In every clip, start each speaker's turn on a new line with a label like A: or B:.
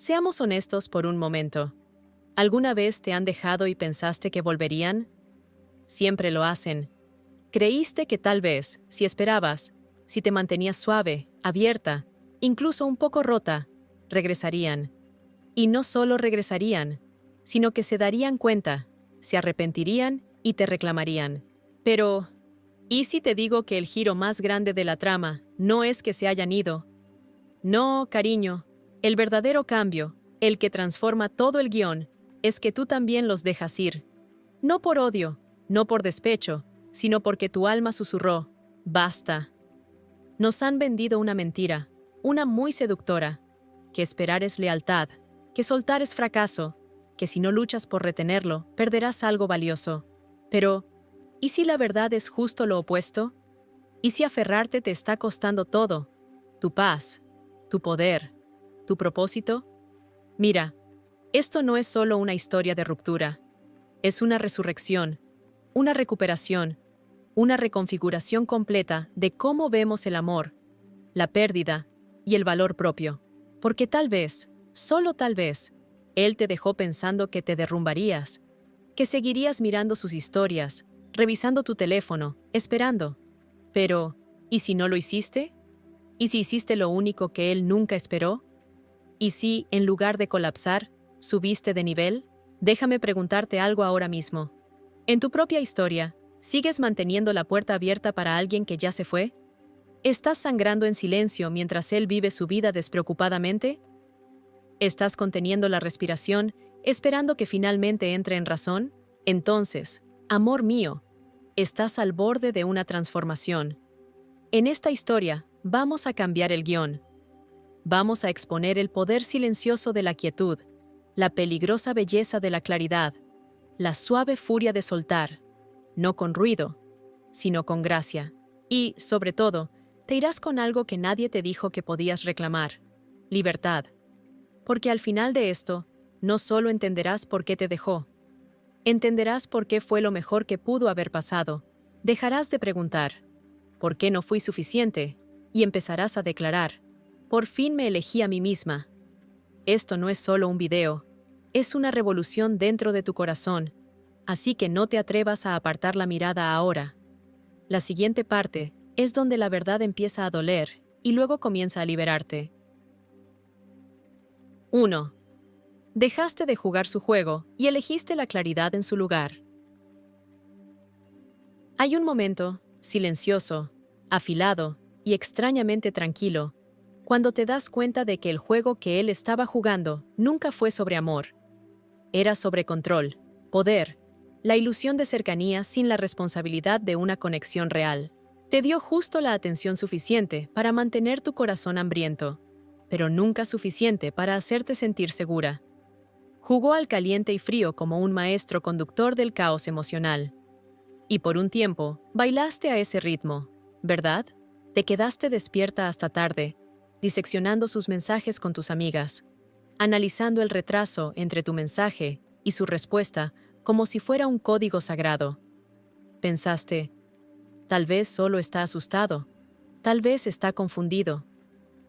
A: Seamos honestos por un momento. ¿Alguna vez te han dejado y pensaste que volverían? Siempre lo hacen. Creíste que tal vez, si esperabas, si te mantenías suave, abierta, incluso un poco rota, regresarían. Y no solo regresarían, sino que se darían cuenta, se arrepentirían y te reclamarían. Pero, ¿y si te digo que el giro más grande de la trama no es que se hayan ido? No, cariño, el verdadero cambio, el que transforma todo el guión, es que tú también los dejas ir. No por odio, no por despecho, sino porque tu alma susurró, basta. Nos han vendido una mentira, una muy seductora, que esperar es lealtad, que soltar es fracaso, que si no luchas por retenerlo, perderás algo valioso. Pero, ¿y si la verdad es justo lo opuesto? ¿Y si aferrarte te está costando todo? Tu paz, tu poder, tu propósito. Mira, esto no es solo una historia de ruptura, es una resurrección, una recuperación, una reconfiguración completa de cómo vemos el amor, la pérdida y el valor propio. Porque tal vez, solo tal vez, él te dejó pensando que te derrumbarías, que seguirías mirando sus historias, revisando tu teléfono, esperando. Pero, ¿y si no lo hiciste? ¿Y si hiciste lo único que él nunca esperó? ¿Y si, en lugar de colapsar, subiste de nivel? Déjame preguntarte algo ahora mismo. ¿En tu propia historia, sigues manteniendo la puerta abierta para alguien que ya se fue? ¿Estás sangrando en silencio mientras él vive su vida despreocupadamente? ¿Estás conteniendo la respiración, esperando que finalmente entre en razón? Entonces, amor mío, estás al borde de una transformación. En esta historia, vamos a cambiar el guión. Vamos a exponer el poder silencioso de la quietud, la peligrosa belleza de la claridad, la suave furia de soltar, no con ruido, sino con gracia. Y, sobre todo, te irás con algo que nadie te dijo que podías reclamar: libertad. Porque al final de esto, no solo entenderás por qué te dejó, entenderás por qué fue lo mejor que pudo haber pasado. Dejarás de preguntar, ¿por qué no fui suficiente? Y empezarás a declarar, por fin me elegí a mí misma. Esto no es solo un video, es una revolución dentro de tu corazón, así que no te atrevas a apartar la mirada ahora. La siguiente parte es donde la verdad empieza a doler y luego comienza a liberarte. 1. Dejaste de jugar su juego y elegiste la claridad en su lugar. Hay un momento, silencioso, afilado y extrañamente tranquilo, cuando te das cuenta de que el juego que él estaba jugando nunca fue sobre amor. Era sobre control, poder, la ilusión de cercanía sin la responsabilidad de una conexión real. Te dio justo la atención suficiente para mantener tu corazón hambriento, pero nunca suficiente para hacerte sentir segura. Jugó al caliente y frío como un maestro conductor del caos emocional. Y por un tiempo, bailaste a ese ritmo, ¿verdad? Te quedaste despierta hasta tarde, diseccionando sus mensajes con tus amigas, analizando el retraso entre tu mensaje y su respuesta como si fuera un código sagrado. Pensaste, tal vez solo está asustado, tal vez está confundido,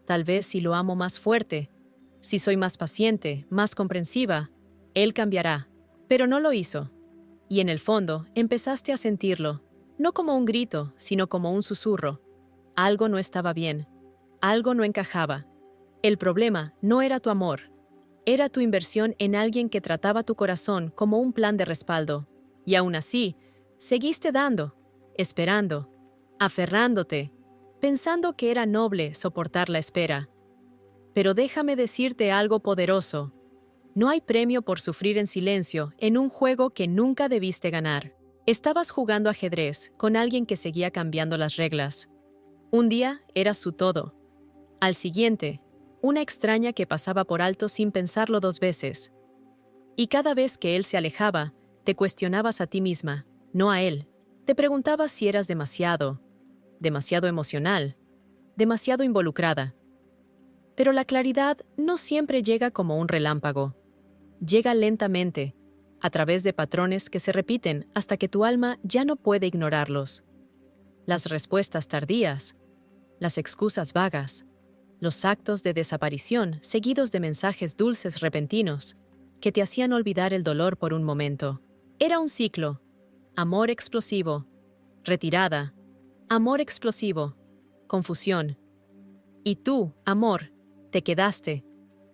A: tal vez si lo amo más fuerte, si soy más paciente, más comprensiva, él cambiará. Pero no lo hizo. Y en el fondo empezaste a sentirlo, no como un grito, sino como un susurro. Algo no estaba bien, algo no encajaba. El problema no era tu amor, era tu inversión en alguien que trataba tu corazón como un plan de respaldo. Y aún así, seguiste dando, esperando, aferrándote, pensando que era noble soportar la espera. Pero déjame decirte algo poderoso. No hay premio por sufrir en silencio en un juego que nunca debiste ganar. Estabas jugando ajedrez con alguien que seguía cambiando las reglas. Un día eras su todo. Al siguiente, una extraña que pasaba por alto sin pensarlo dos veces. Y cada vez que él se alejaba, te cuestionabas a ti misma, no a él. Te preguntabas si eras demasiado emocional, demasiado involucrada. Pero la claridad no siempre llega como un relámpago. Llega lentamente, a través de patrones que se repiten hasta que tu alma ya no puede ignorarlos. Las respuestas tardías, las excusas vagas, los actos de desaparición seguidos de mensajes dulces repentinos que te hacían olvidar el dolor por un momento. Era un ciclo. Amor explosivo, retirada, amor explosivo, confusión. Y tú, amor, te quedaste,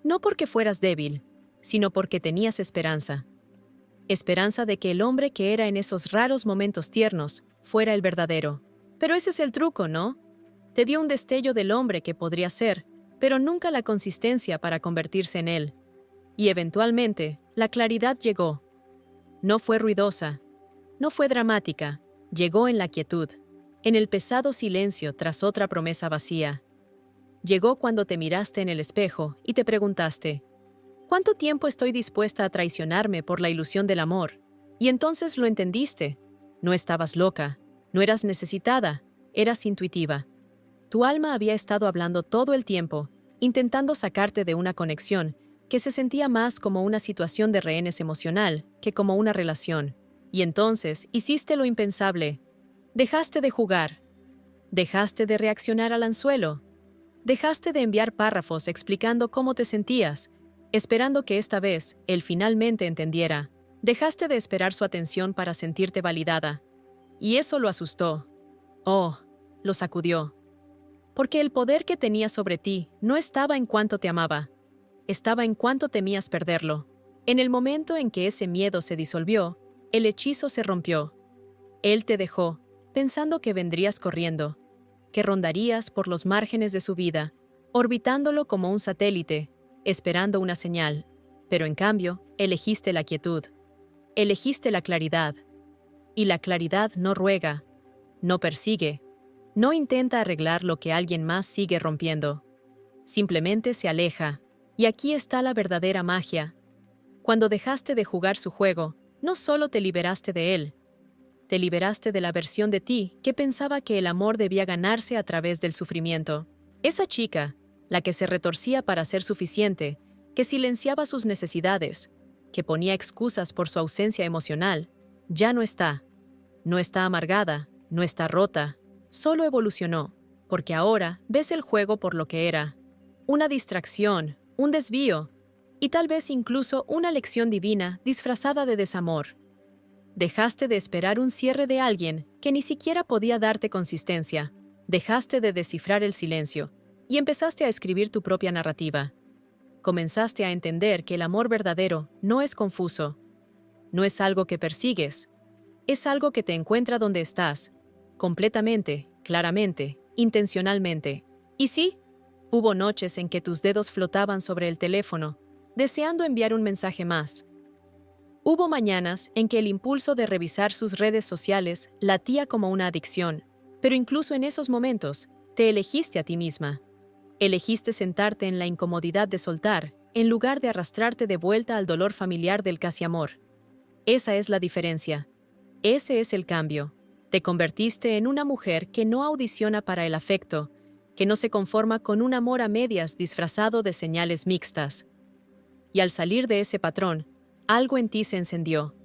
A: no porque fueras débil, sino porque tenías esperanza. Esperanza de que el hombre que era en esos raros momentos tiernos fuera el verdadero. Pero ese es el truco, ¿no? Te dio un destello del hombre que podría ser, pero nunca la consistencia para convertirse en él. Y eventualmente, la claridad llegó. No fue ruidosa, no fue dramática, llegó en la quietud, en el pesado silencio tras otra promesa vacía. Llegó cuando te miraste en el espejo y te preguntaste, ¿cuánto tiempo estoy dispuesta a traicionarme por la ilusión del amor? Y entonces lo entendiste. No estabas loca, no eras necesitada, eras intuitiva. Tu alma había estado hablando todo el tiempo, intentando sacarte de una conexión que se sentía más como una situación de rehenes emocional que como una relación. Y entonces hiciste lo impensable. Dejaste de jugar. Dejaste de reaccionar al anzuelo. Dejaste de enviar párrafos explicando cómo te sentías, esperando que esta vez él finalmente entendiera. Dejaste de esperar su atención para sentirte validada. Y eso lo asustó. Oh, lo sacudió. Porque el poder que tenía sobre ti no estaba en cuánto te amaba, estaba en cuánto temías perderlo. En el momento en que ese miedo se disolvió, el hechizo se rompió. Él te dejó, pensando que vendrías corriendo, que rondarías por los márgenes de su vida, orbitándolo como un satélite, esperando una señal. Pero en cambio, elegiste la quietud, elegiste la claridad. Y la claridad no ruega, no persigue, no intenta arreglar lo que alguien más sigue rompiendo. Simplemente se aleja. Y aquí está la verdadera magia. Cuando dejaste de jugar su juego, no solo te liberaste de él, te liberaste de la versión de ti que pensaba que el amor debía ganarse a través del sufrimiento. Esa chica, la que se retorcía para ser suficiente, que silenciaba sus necesidades, que ponía excusas por su ausencia emocional, ya no está. No está amargada, no está rota, solo evolucionó, porque ahora ves el juego por lo que era. Una distracción, un desvío, y tal vez incluso una lección divina disfrazada de desamor. Dejaste de esperar un cierre de alguien que ni siquiera podía darte consistencia. Dejaste de descifrar el silencio y empezaste a escribir tu propia narrativa. Comenzaste a entender que el amor verdadero no es confuso, no es algo que persigues, es algo que te encuentra donde estás, completamente, claramente, intencionalmente. Y sí, hubo noches en que tus dedos flotaban sobre el teléfono, deseando enviar un mensaje más. Hubo mañanas en que el impulso de revisar sus redes sociales latía como una adicción, pero incluso en esos momentos, te elegiste a ti misma. Elegiste sentarte en la incomodidad de soltar, en lugar de arrastrarte de vuelta al dolor familiar del casi amor. Esa es la diferencia. Ese es el cambio. Te convertiste en una mujer que no audiciona para el afecto, que no se conforma con un amor a medias disfrazado de señales mixtas. Y al salir de ese patrón, algo en ti se encendió.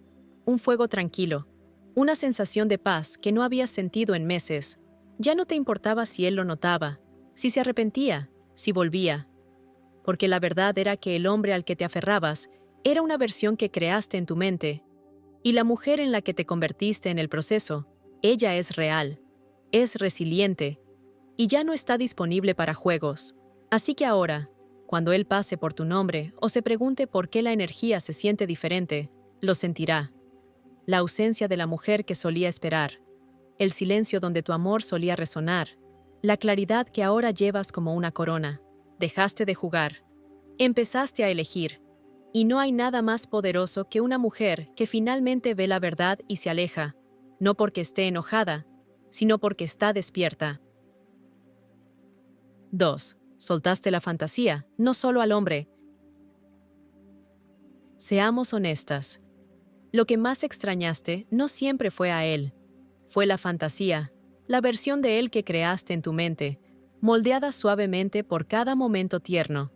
A: Un fuego tranquilo, una sensación de paz que no habías sentido en meses. Ya no te importaba si él lo notaba, si se arrepentía, si volvía. Porque la verdad era que el hombre al que te aferrabas era una versión que creaste en tu mente. Y la mujer en la que te convertiste en el proceso, ella es real, es resiliente, y ya no está disponible para juegos. Así que ahora, cuando él pase por tu nombre o se pregunte por qué la energía se siente diferente, lo sentirá. La ausencia de la mujer que solía esperar, el silencio donde tu amor solía resonar, la claridad que ahora llevas como una corona. Dejaste de jugar, empezaste a elegir, y no hay nada más poderoso que una mujer que finalmente ve la verdad y se aleja, no porque esté enojada, sino porque está despierta. 2. Soltaste la fantasía, no solo al hombre. Seamos honestas. Lo que más extrañaste no siempre fue a él. Fue la fantasía, la versión de él que creaste en tu mente, moldeada suavemente por cada momento tierno,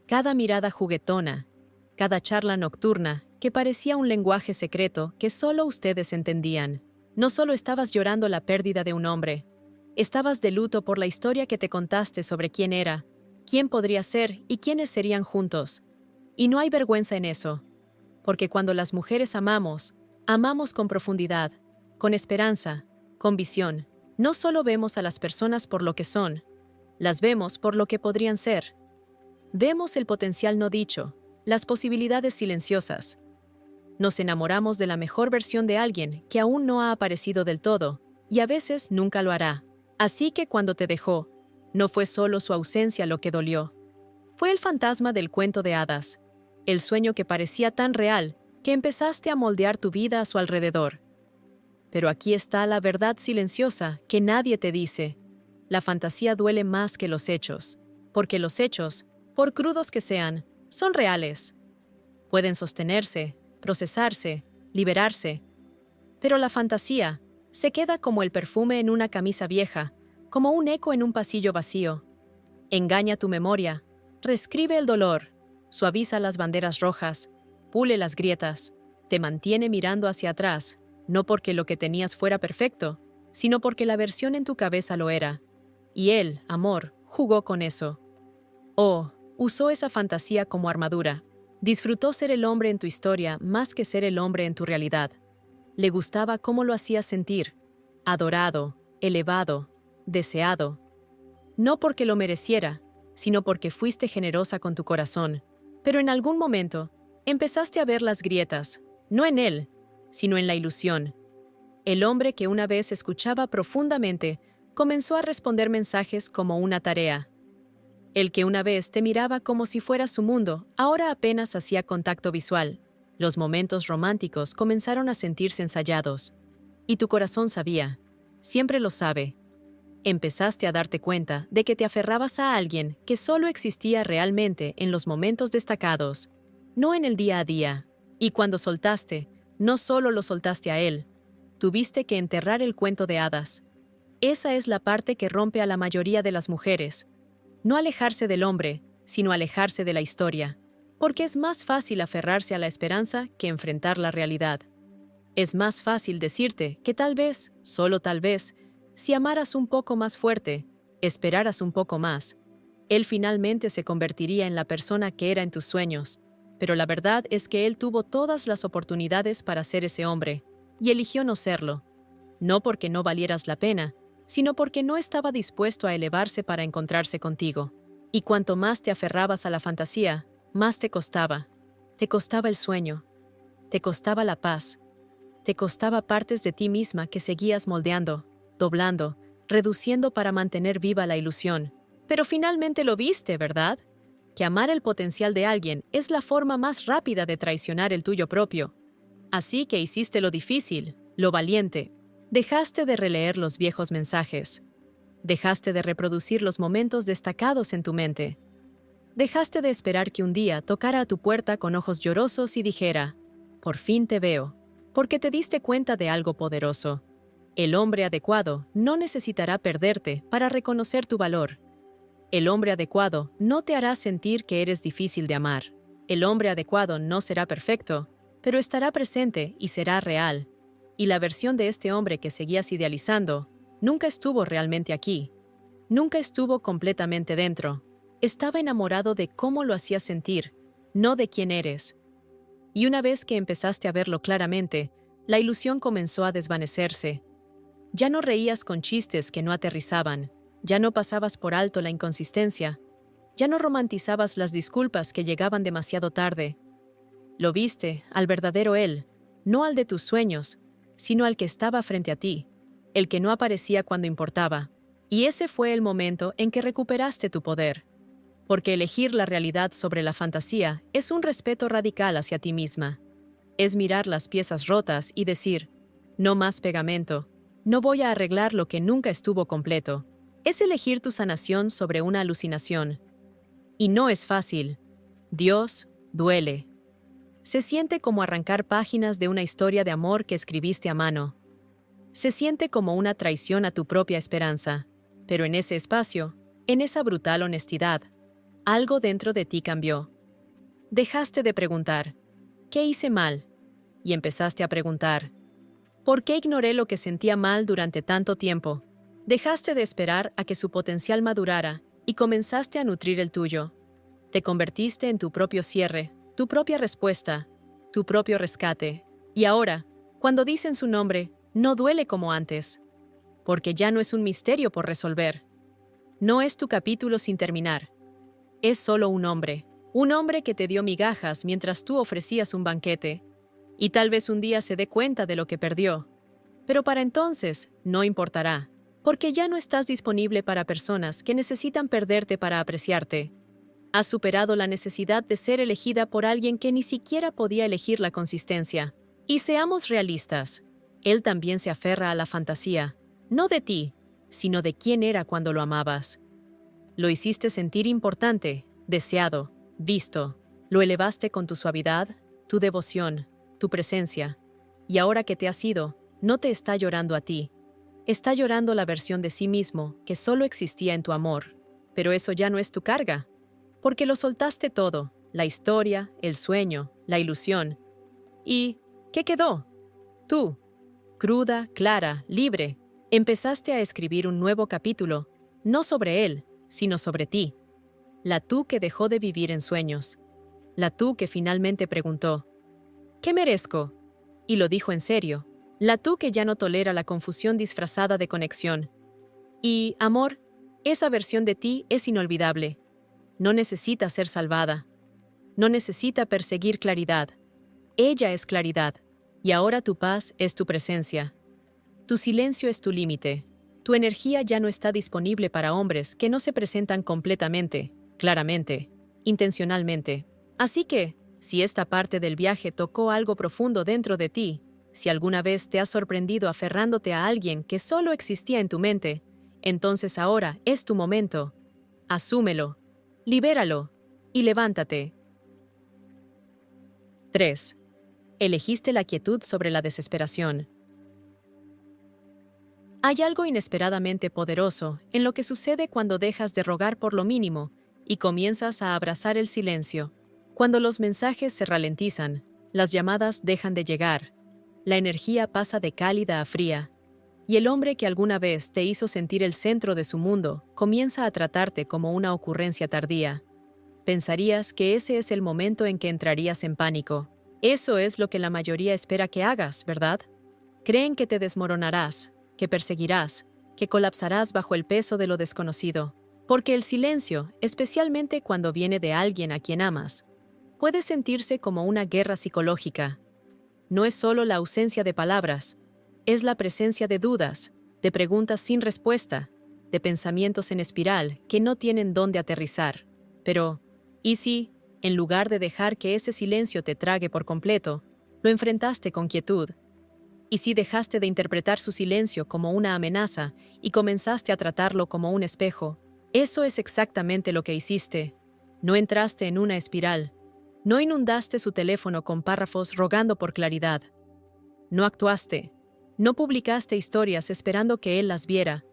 A: cada mirada juguetona, cada charla nocturna que parecía un lenguaje secreto que solo ustedes entendían. No solo estabas llorando la pérdida de un hombre, estabas de luto por la historia que te contaste sobre quién era, quién podría ser y quiénes serían juntos. Y no hay vergüenza en eso, porque cuando las mujeres amamos, amamos con profundidad, con esperanza, con visión. No solo vemos a las personas por lo que son, las vemos por lo que podrían ser. Vemos el potencial no dicho, las posibilidades silenciosas. Nos enamoramos de la mejor versión de alguien que aún no ha aparecido del todo, y a veces nunca lo hará. Así que cuando te dejó, no fue solo su ausencia lo que dolió. Fue el fantasma del cuento de hadas, el sueño que parecía tan real que empezaste a moldear tu vida a su alrededor. Pero aquí está la verdad silenciosa que nadie te dice. La fantasía duele más que los hechos, porque los hechos, por crudos que sean, son reales. Pueden sostenerse, procesarse, liberarse. Pero la fantasía se queda como el perfume en una camisa vieja, como un eco en un pasillo vacío. Engaña tu memoria, reescribe el dolor, suaviza las banderas rojas, pule las grietas, te mantiene mirando hacia atrás, no porque lo que tenías fuera perfecto, sino porque la versión en tu cabeza lo era. Y él, amor, jugó con eso. Oh, usó esa fantasía como armadura. Disfrutó ser el hombre en tu historia más que ser el hombre en tu realidad. Le gustaba cómo lo hacías sentir, adorado, elevado, deseado. No porque lo mereciera, sino porque fuiste generosa con tu corazón. Pero en algún momento, empezaste a ver las grietas, no en él, sino en la ilusión. El hombre que una vez escuchaba profundamente comenzó a responder mensajes como una tarea. El que una vez te miraba como si fuera su mundo, ahora apenas hacía contacto visual. Los momentos románticos comenzaron a sentirse ensayados. Y tu corazón sabía, siempre lo sabe. Empezaste a darte cuenta de que te aferrabas a alguien que solo existía realmente en los momentos destacados, no en el día a día. Y cuando soltaste, no solo lo soltaste a él, tuviste que enterrar el cuento de hadas. Esa es la parte que rompe a la mayoría de las mujeres. No alejarse del hombre, sino alejarse de la historia, porque es más fácil aferrarse a la esperanza que enfrentar la realidad. Es más fácil decirte que tal vez, solo tal vez, si amaras un poco más fuerte, esperaras un poco más, él finalmente se convertiría en la persona que era en tus sueños. Pero la verdad es que él tuvo todas las oportunidades para ser ese hombre, y eligió no serlo. No porque no valieras la pena, sino porque no estaba dispuesto a elevarse para encontrarse contigo. Y cuanto más te aferrabas a la fantasía, más te costaba. Te costaba el sueño, te costaba la paz, te costaba partes de ti misma que seguías moldeando, doblando, reduciendo para mantener viva la ilusión. Pero finalmente lo viste, ¿verdad? Que amar el potencial de alguien es la forma más rápida de traicionar el tuyo propio. Así que hiciste lo difícil, lo valiente. Dejaste de releer los viejos mensajes. Dejaste de reproducir los momentos destacados en tu mente. Dejaste de esperar que un día tocara a tu puerta con ojos llorosos y dijera, «Por fin te veo», porque te diste cuenta de algo poderoso. El hombre adecuado no necesitará perderte para reconocer tu valor. El hombre adecuado no te hará sentir que eres difícil de amar. El hombre adecuado no será perfecto, pero estará presente y será real. Y la versión de este hombre que seguías idealizando nunca estuvo realmente aquí. Nunca estuvo completamente dentro. Estaba enamorado de cómo lo hacías sentir, no de quién eres. Y una vez que empezaste a verlo claramente, la ilusión comenzó a desvanecerse. Ya no reías con chistes que no aterrizaban, ya no pasabas por alto la inconsistencia, ya no romantizabas las disculpas que llegaban demasiado tarde. Lo viste al verdadero él, no al de tus sueños, sino al que estaba frente a ti, el que no aparecía cuando importaba. Y ese fue el momento en que recuperaste tu poder. Porque elegir la realidad sobre la fantasía es un respeto radical hacia ti misma. Es mirar las piezas rotas y decir, no más pegamento, no voy a arreglar lo que nunca estuvo completo. Es elegir tu sanación sobre una alucinación. Y no es fácil. Dios duele. Se siente como arrancar páginas de una historia de amor que escribiste a mano. Se siente como una traición a tu propia esperanza. Pero en ese espacio, en esa brutal honestidad, algo dentro de ti cambió. Dejaste de preguntar, ¿qué hice mal? Y empezaste a preguntar, ¿por qué ignoré lo que sentía mal durante tanto tiempo? Dejaste de esperar a que su potencial madurara y comenzaste a nutrir el tuyo. Te convertiste en tu propio cierre, tu propia respuesta, tu propio rescate. Y ahora, cuando dicen su nombre, no duele como antes, porque ya no es un misterio por resolver. No es tu capítulo sin terminar. Es solo un hombre que te dio migajas mientras tú ofrecías un banquete, y tal vez un día se dé cuenta de lo que perdió. Pero para entonces, no importará, porque ya no estás disponible para personas que necesitan perderte para apreciarte. Has superado la necesidad de ser elegida por alguien que ni siquiera podía elegir la consistencia. Y seamos realistas, él también se aferra a la fantasía, no de ti, sino de quién era cuando lo amabas. Lo hiciste sentir importante, deseado, visto. Lo elevaste con tu suavidad, tu devoción, tu presencia. Y ahora que te has ido, no te está llorando a ti. Está llorando la versión de sí mismo que solo existía en tu amor. Pero eso ya no es tu carga. Porque lo soltaste todo, la historia, el sueño, la ilusión. ¿Y qué quedó? Tú, cruda, clara, libre, empezaste a escribir un nuevo capítulo, no sobre él, sino sobre ti. La tú que dejó de vivir en sueños. La tú que finalmente preguntó, ¿qué merezco? Y lo dijo en serio. La tú que ya no tolera la confusión disfrazada de conexión. Y, amor, esa versión de ti es inolvidable. No necesita ser salvada. No necesita perseguir claridad. Ella es claridad, y ahora tu paz es tu presencia. Tu silencio es tu límite. Tu energía ya no está disponible para hombres que no se presentan completamente, claramente, intencionalmente. Así que, si esta parte del viaje tocó algo profundo dentro de ti, si alguna vez te has sorprendido aferrándote a alguien que solo existía en tu mente, entonces ahora es tu momento. Asúmelo. Libéralo y levántate. 3. Elegiste la quietud sobre la desesperación. Hay algo inesperadamente poderoso en lo que sucede cuando dejas de rogar por lo mínimo y comienzas a abrazar el silencio. Cuando los mensajes se ralentizan, las llamadas dejan de llegar, la energía pasa de cálida a fría, y el hombre que alguna vez te hizo sentir el centro de su mundo comienza a tratarte como una ocurrencia tardía. Pensarías que ese es el momento en que entrarías en pánico. Eso es lo que la mayoría espera que hagas, ¿verdad? Creen que te desmoronarás, que perseguirás, que colapsarás bajo el peso de lo desconocido. Porque el silencio, especialmente cuando viene de alguien a quien amas, puede sentirse como una guerra psicológica. No es solo la ausencia de palabras, es la presencia de dudas, de preguntas sin respuesta, de pensamientos en espiral que no tienen dónde aterrizar. Pero, ¿y si, en lugar de dejar que ese silencio te trague por completo, lo enfrentaste con quietud? ¿Y si dejaste de interpretar su silencio como una amenaza y comenzaste a tratarlo como un espejo? Eso es exactamente lo que hiciste. No entraste en una espiral. No inundaste su teléfono con párrafos rogando por claridad. No actuaste. No publicaste historias esperando que él las viera.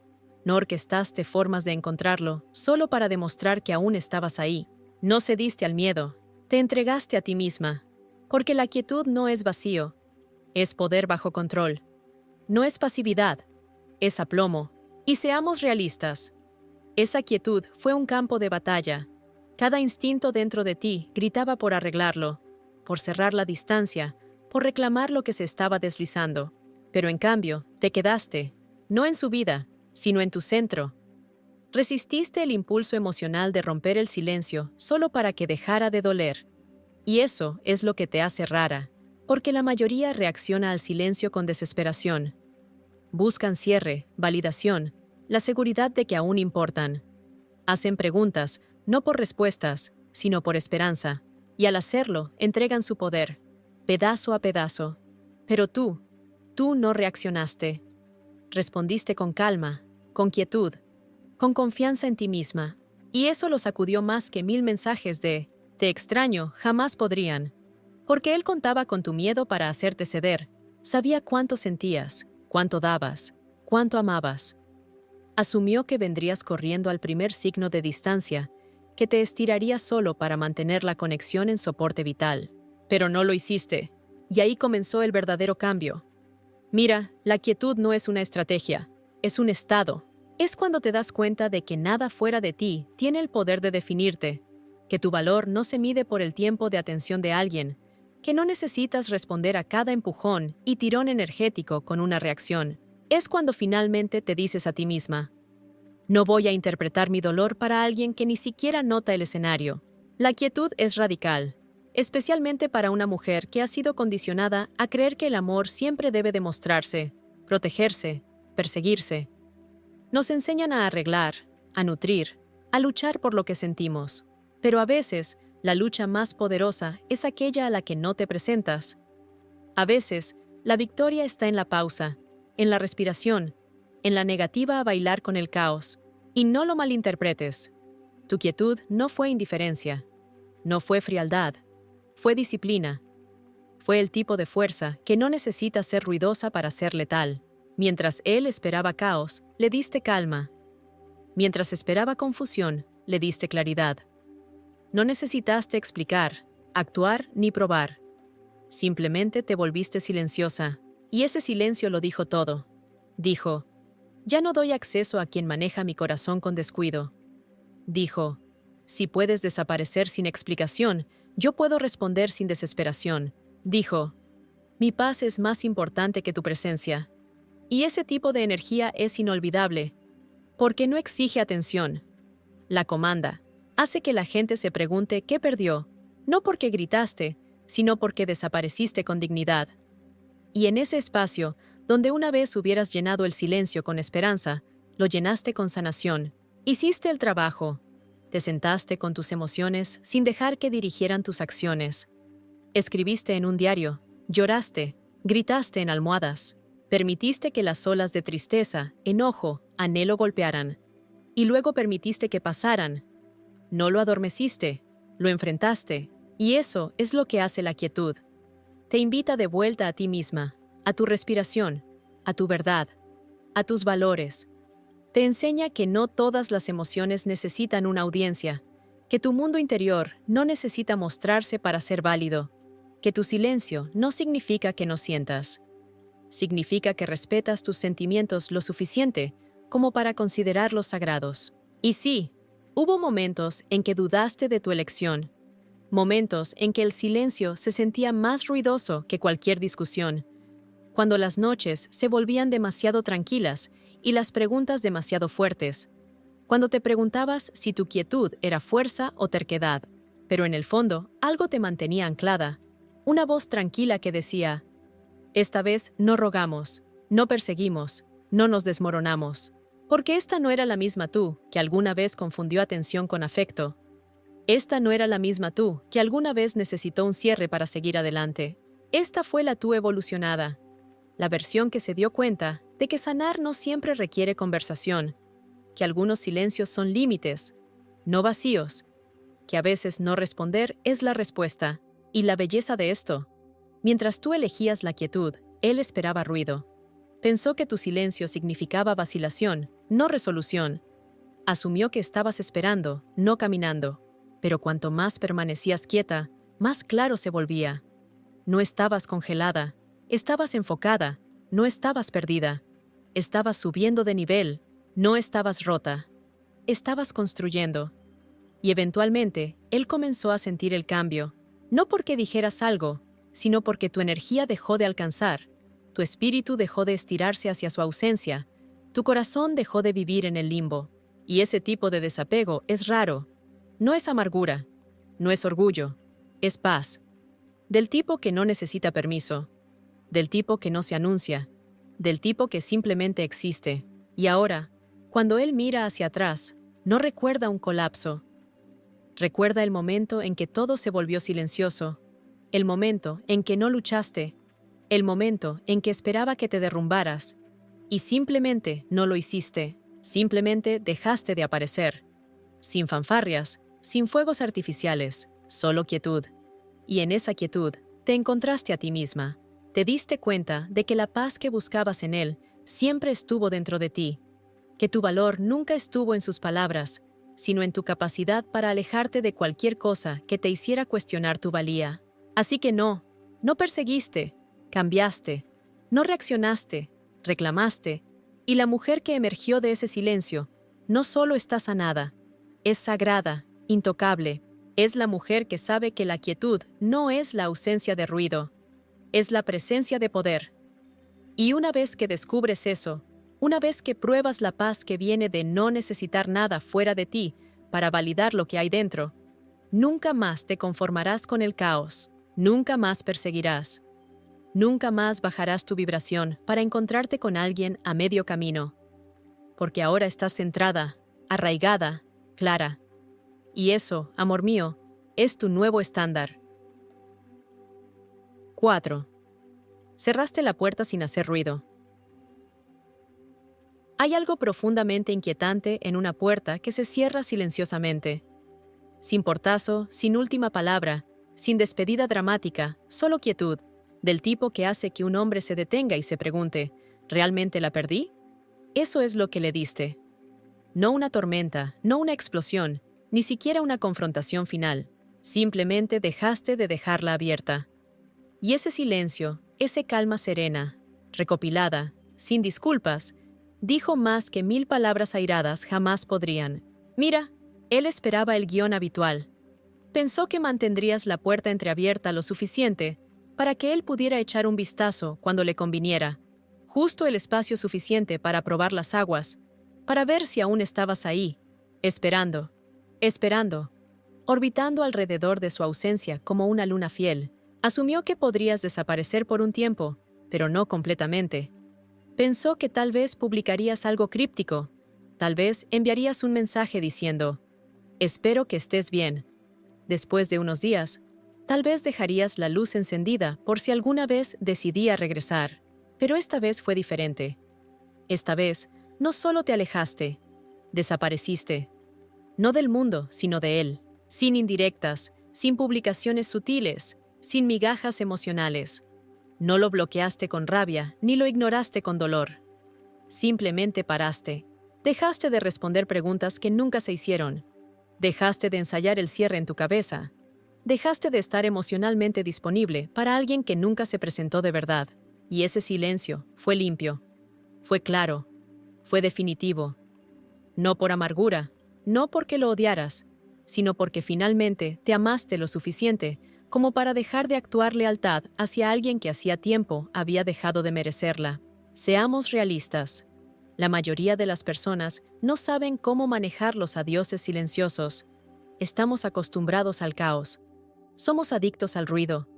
A: No orquestaste formas de encontrarlo solo para demostrar que aún estabas ahí. No cediste al miedo. Te entregaste a ti misma. Porque la quietud no es vacío. Es poder bajo control. No es pasividad. Es aplomo. Y seamos realistas. Esa quietud fue un campo de batalla. Cada instinto dentro de ti gritaba por arreglarlo, por cerrar la distancia, por reclamar lo que se estaba deslizando. Pero en cambio, te quedaste, no en su vida, sino en tu centro. Resististe el impulso emocional de romper el silencio solo para que dejara de doler. Y eso es lo que te hace rara, porque la mayoría reacciona al silencio con desesperación. Buscan cierre, validación, la seguridad de que aún importan. Hacen preguntas, no por respuestas, sino por esperanza, y al hacerlo, entregan su poder, pedazo a pedazo. Pero tú no reaccionaste. Respondiste con calma, con quietud, con confianza en ti misma. Y eso lo sacudió más que 1000 mensajes de «te extraño» jamás podrían. Porque él contaba con tu miedo para hacerte ceder. Sabía cuánto sentías, cuánto dabas, cuánto amabas. Asumió que vendrías corriendo al primer signo de distancia, que te estirarías solo para mantener la conexión en soporte vital. Pero no lo hiciste. Y ahí comenzó el verdadero cambio. Mira, la quietud no es una estrategia, es un estado. Es cuando te das cuenta de que nada fuera de ti tiene el poder de definirte, que tu valor no se mide por el tiempo de atención de alguien, que no necesitas responder a cada empujón y tirón energético con una reacción. Es cuando finalmente te dices a ti misma: no voy a interpretar mi dolor para alguien que ni siquiera nota el escenario. La quietud es radical, especialmente para una mujer que ha sido condicionada a creer que el amor siempre debe demostrarse, protegerse, perseguirse. Nos enseñan a arreglar, a nutrir, a luchar por lo que sentimos, pero a veces la lucha más poderosa es aquella a la que no te presentas. A veces, la victoria está en la pausa, en la respiración, en la negativa a bailar con el caos. Y no lo malinterpretes. Tu quietud no fue indiferencia, no fue frialdad, fue disciplina. Fue el tipo de fuerza que no necesita ser ruidosa para ser letal. Mientras él esperaba caos, le diste calma. Mientras esperaba confusión, le diste claridad. No necesitaste explicar, actuar ni probar. Simplemente te volviste silenciosa, y ese silencio lo dijo todo. Dijo: ya no doy acceso a quien maneja mi corazón con descuido. Dijo: si puedes desaparecer sin explicación, yo puedo responder sin desesperación. Dijo: mi paz es más importante que tu presencia. Y ese tipo de energía es inolvidable, porque no exige atención. La comanda. Hace que la gente se pregunte qué perdió, no porque gritaste, sino porque desapareciste con dignidad. Y en ese espacio, donde una vez hubieras llenado el silencio con esperanza, lo llenaste con sanación. Hiciste el trabajo. Te sentaste con tus emociones sin dejar que dirigieran tus acciones. Escribiste en un diario, lloraste, gritaste en almohadas. Permitiste que las olas de tristeza, enojo, anhelo golpearan. Y luego permitiste que pasaran. No lo adormeciste, lo enfrentaste. Y eso es lo que hace la quietud. Te invita de vuelta a ti misma, a tu respiración, a tu verdad, a tus valores. Te enseña que no todas las emociones necesitan una audiencia, que tu mundo interior no necesita mostrarse para ser válido, que tu silencio no significa que no sientas. Significa que respetas tus sentimientos lo suficiente como para considerarlos sagrados. Y sí, hubo momentos en que dudaste de tu elección, momentos en que el silencio se sentía más ruidoso que cualquier discusión, cuando las noches se volvían demasiado tranquilas y las preguntas demasiado fuertes, cuando te preguntabas si tu quietud era fuerza o terquedad, pero en el fondo algo te mantenía anclada, una voz tranquila que decía: esta vez no rogamos, no perseguimos, no nos desmoronamos, porque esta no era la misma tú que alguna vez confundió atención con afecto. Esta no era la misma tú que alguna vez necesitó un cierre para seguir adelante. Esta fue la tú evolucionada, la versión que se dio cuenta de que sanar no siempre requiere conversación, que algunos silencios son límites, no vacíos, que a veces no responder es la respuesta. Y la belleza de esto: mientras tú elegías la quietud, él esperaba ruido. Pensó que tu silencio significaba vacilación, no resolución. Asumió que estabas esperando, no caminando. Pero cuanto más permanecías quieta, más claro se volvía. No estabas congelada, estabas enfocada, no estabas perdida. Estabas subiendo de nivel, no estabas rota. Estabas construyendo. Y eventualmente, él comenzó a sentir el cambio, no porque dijeras algo, sino porque tu energía dejó de alcanzar, tu espíritu dejó de estirarse hacia su ausencia, tu corazón dejó de vivir en el limbo. Y ese tipo de desapego es raro. No es amargura, no es orgullo, es paz. Del tipo que no necesita permiso, del tipo que no se anuncia, del tipo que simplemente existe. Y ahora, cuando él mira hacia atrás, no recuerda un colapso. Recuerda el momento en que todo se volvió silencioso, el momento en que no luchaste, el momento en que esperaba que te derrumbaras, y simplemente no lo hiciste, simplemente dejaste de aparecer. Sin fanfarrias, sin fuegos artificiales, solo quietud. Y en esa quietud te encontraste a ti misma. Te diste cuenta de que la paz que buscabas en él siempre estuvo dentro de ti, que tu valor nunca estuvo en sus palabras, sino en tu capacidad para alejarte de cualquier cosa que te hiciera cuestionar tu valía. Así que no perseguiste, cambiaste, no reaccionaste, reclamaste, Y la mujer que emergió de ese silencio no solo está sanada, es sagrada, intocable. Es la mujer que sabe que la quietud no es la ausencia de ruido, es la presencia de poder. Y una vez que descubres eso, una vez que pruebas la paz que viene de no necesitar nada fuera de ti para validar lo que hay dentro, nunca más te conformarás con el caos, nunca más perseguirás, nunca más bajarás tu vibración para encontrarte con alguien a medio camino, porque ahora estás centrada, arraigada, clara. Y eso, amor mío, es tu nuevo estándar. 4. Cerraste la puerta sin hacer ruido. Hay algo profundamente inquietante en una puerta que se cierra silenciosamente. Sin portazo, sin última palabra, sin despedida dramática, solo quietud, del tipo que hace que un hombre se detenga y se pregunte, ¿realmente la perdí? Eso es lo que le diste. No una tormenta, no una explosión, ni siquiera una confrontación final. Simplemente dejaste de dejarla abierta. Y ese silencio, esa calma serena, recopilada, sin disculpas, dijo más que 1000 palabras airadas jamás podrían. Mira, él esperaba el guión habitual. Pensó que mantendrías la puerta entreabierta lo suficiente para que él pudiera echar un vistazo cuando le conviniera, justo el espacio suficiente para probar las aguas, para ver si aún estabas ahí, esperando, orbitando alrededor de su ausencia como una luna fiel. Asumió que podrías desaparecer por un tiempo, pero no completamente. Pensó que tal vez publicarías algo críptico, tal vez enviarías un mensaje diciendo, «Espero que estés bien». Después de unos días, tal vez dejarías la luz encendida por si alguna vez decidía regresar. Pero esta vez fue diferente. Esta vez, no solo te alejaste, desapareciste. No del mundo, sino de él. Sin indirectas, sin publicaciones sutiles, sin migajas emocionales. No lo bloqueaste con rabia, ni lo ignoraste con dolor. Simplemente paraste. Dejaste de responder preguntas que nunca se hicieron. Dejaste de ensayar el cierre en tu cabeza. Dejaste de estar emocionalmente disponible para alguien que nunca se presentó de verdad. Y ese silencio fue limpio, fue claro, fue definitivo. No por amargura, no porque lo odiaras, sino porque finalmente te amaste lo suficiente como para dejar de actuar lealtad hacia alguien que hacía tiempo había dejado de merecerla. Seamos realistas. La mayoría de las personas no saben cómo manejar los adioses silenciosos. Estamos acostumbrados al caos. Somos adictos al ruido.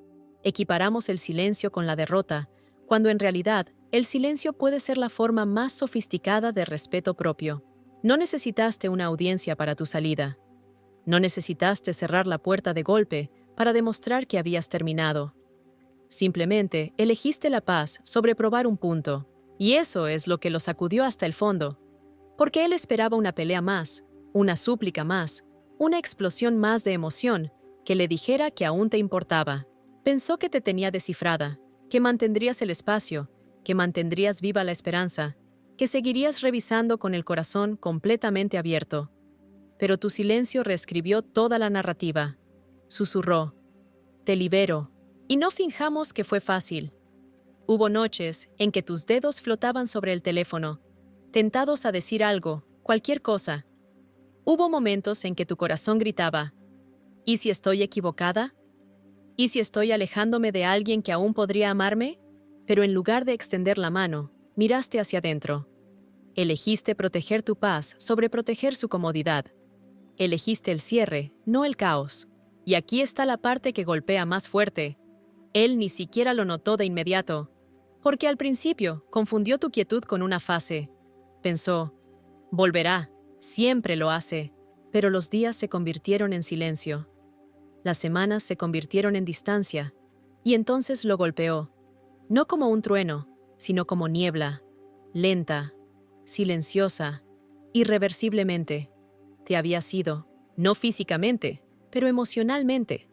A: Equiparamos el silencio con la derrota, cuando en realidad el silencio puede ser la forma más sofisticada de respeto propio. No necesitaste una audiencia para tu salida. No necesitaste cerrar la puerta de golpe para demostrar que habías terminado. Simplemente elegiste la paz sobre probar un punto, y eso es lo que lo sacudió hasta el fondo, porque él esperaba una pelea más, una súplica más, una explosión más de emoción que le dijera que aún te importaba. Pensó que te tenía descifrada, que mantendrías el espacio, que mantendrías viva la esperanza, que seguirías revisando con el corazón completamente abierto. Pero tu silencio reescribió toda la narrativa. Susurró, «Te libero». Y no finjamos que fue fácil. Hubo noches en que tus dedos flotaban sobre el teléfono, tentados a decir algo, cualquier cosa. Hubo momentos en que tu corazón gritaba, ¿y si estoy equivocada? ¿Y si estoy alejándome de alguien que aún podría amarme? Pero en lugar de extender la mano, miraste hacia adentro. Elegiste proteger tu paz sobre proteger su comodidad. Elegiste el cierre, no el caos. Y aquí está la parte que golpea más fuerte. Él ni siquiera lo notó de inmediato, porque al principio confundió tu quietud con una fase. Pensó, volverá, siempre lo hace, pero los días se convirtieron en silencio. Las semanas se convirtieron en distancia, y entonces lo golpeó, no como un trueno, sino como niebla, lenta, silenciosa, irreversiblemente. Te habías ido, no físicamente, pero emocionalmente,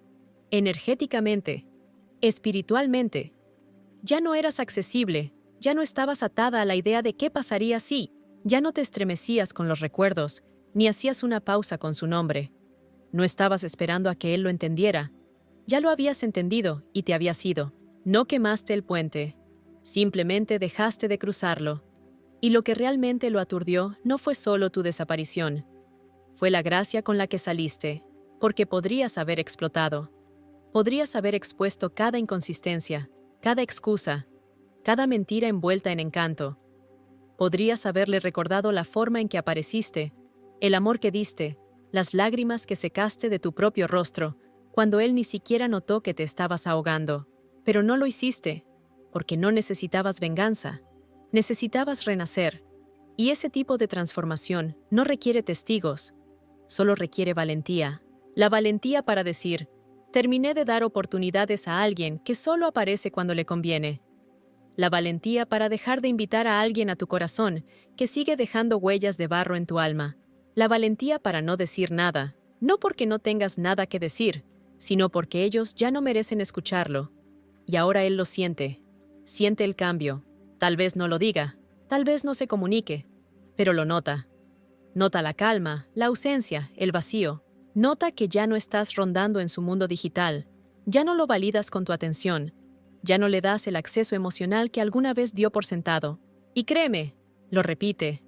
A: energéticamente, espiritualmente. Ya no eras accesible, ya no estabas atada a la idea de qué pasaría si, ya no te estremecías con los recuerdos, ni hacías una pausa con su nombre. No estabas esperando a que él lo entendiera. Ya lo habías entendido y te habías ido. No quemaste el puente. Simplemente dejaste de cruzarlo. Y lo que realmente lo aturdió no fue solo tu desaparición, fue la gracia con la que saliste, porque podrías haber explotado. Podrías haber expuesto cada inconsistencia, cada excusa, cada mentira envuelta en encanto. Podrías haberle recordado la forma en que apareciste, el amor que diste, las lágrimas que secaste de tu propio rostro, cuando él ni siquiera notó que te estabas ahogando. Pero no lo hiciste, porque no necesitabas venganza. Necesitabas renacer. Y ese tipo de transformación no requiere testigos, solo requiere valentía. La valentía para decir, terminé de dar oportunidades a alguien que solo aparece cuando le conviene. La valentía para dejar de invitar a alguien a tu corazón que sigue dejando huellas de barro en tu alma. La valentía para no decir nada, no porque no tengas nada que decir, sino porque ellos ya no merecen escucharlo. Y ahora él lo siente. Siente el cambio. Tal vez no lo diga, tal vez no se comunique, pero lo nota. Nota la calma, la ausencia, el vacío. Nota que ya no estás rondando en su mundo digital. Ya no lo validas con tu atención. Ya no le das el acceso emocional que alguna vez dio por sentado. Y créeme, lo repite.